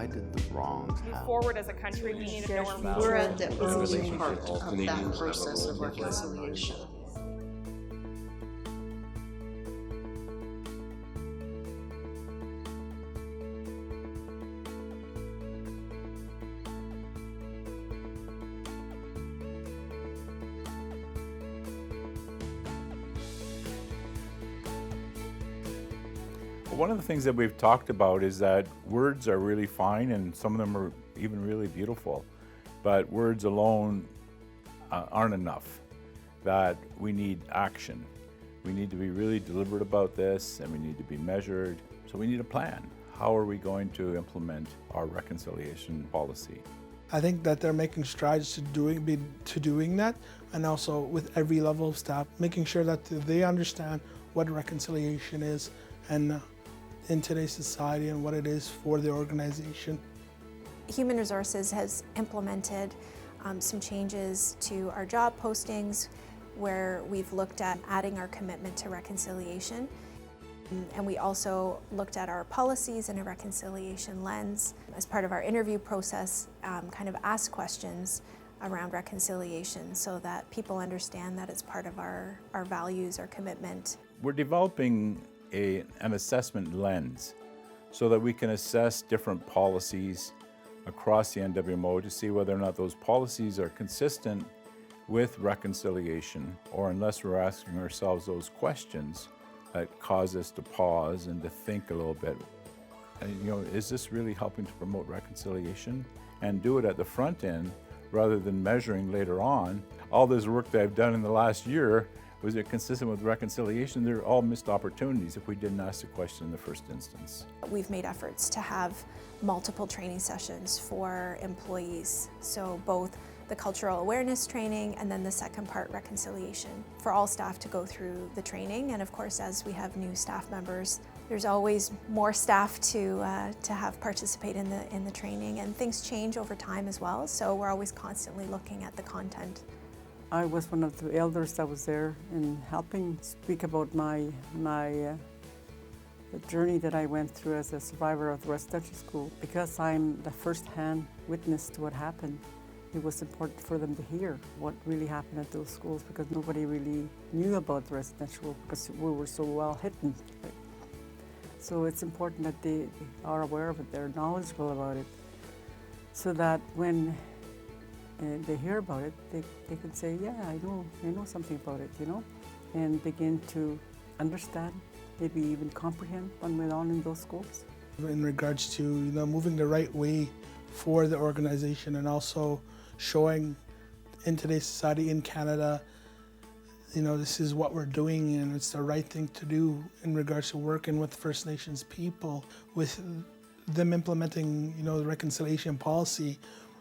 why did the wrongs Move happen? forward as a country, we need to know our We're values. at the early part of that process of reconciliation. One of the things that we've talked about is that words are really fine and some of them are even really beautiful, but words alone aren't enough, that we need action. We need to be really deliberate about this and we need to be measured. So we need a plan. How are we going to implement our reconciliation policy? I think that they're making strides to doing that, and also with every level of staff, making sure that they understand what reconciliation is and in today's society and what it is for the organization. Human Resources has implemented some changes to our job postings where we've looked at adding our commitment to reconciliation. And we also looked at our policies in a reconciliation lens. As part of our interview process, kind of ask questions around reconciliation so that people understand that it's part of our values, our commitment. We're developing an assessment lens so that we can assess different policies across the NWMO to see whether or not those policies are consistent with reconciliation, or unless we're asking ourselves those questions that cause us to pause and to think a little bit. And, is this really helping to promote reconciliation? And do it at the front end rather than measuring later on. All this work that I've done in the last year, was it consistent with reconciliation? They're all missed opportunities if we didn't ask the question in the first instance. We've made efforts to have multiple training sessions for employees. So both the cultural awareness training and then the second part, reconciliation, for all staff to go through the training. And of course, as we have new staff members, there's always more staff to have participate in the training, and things change over time as well. So we're always constantly looking at the content. I was one of the elders that was there and helping speak about the journey that I went through as a survivor of the residential school. Because I'm the first-hand witness to what happened, it was important for them to hear what really happened at those schools, because nobody really knew about the residential because we were so well hidden. So it's important that they are aware of it, they're knowledgeable about it, so that when they hear about it, they can say, yeah, I know something about it, and begin to understand, maybe even comprehend when we're on in those schools. In regards to moving the right way for the organization, and also showing in today's society in Canada, this is what we're doing and it's the right thing to do in regards to working with First Nations people, with them implementing the reconciliation policy.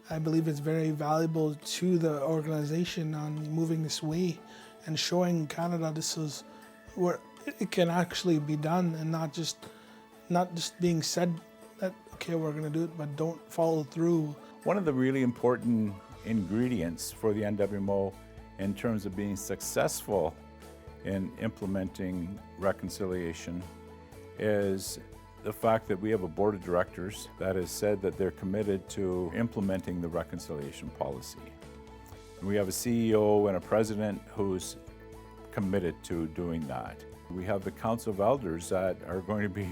I believe it's very valuable to the organization on moving this way and showing Canada this is where it can actually be done, and not just being said that, okay, we're going to do it, but don't follow through. One of the really important ingredients for the NWMO in terms of being successful in implementing reconciliation is the fact that we have a board of directors that has said that they're committed to implementing the reconciliation policy. And we have a CEO and a president who's committed to doing that. We have the Council of Elders that are going to be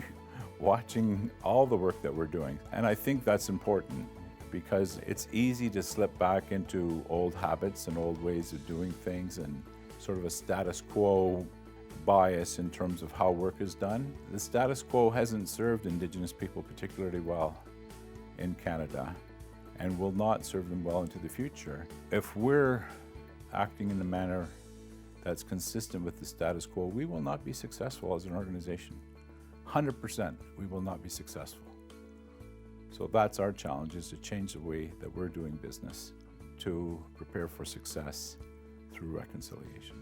watching all the work that we're doing. And I think that's important, because it's easy to slip back into old habits and old ways of doing things and sort of a status quo bias in terms of how work is done. The status quo hasn't served Indigenous people particularly well in Canada and will not serve them well into the future. If we're acting in a manner that's consistent with the status quo, we will not be successful as an organization. 100% we will not be successful. So that's our challenge, is to change the way that we're doing business to prepare for success through reconciliation.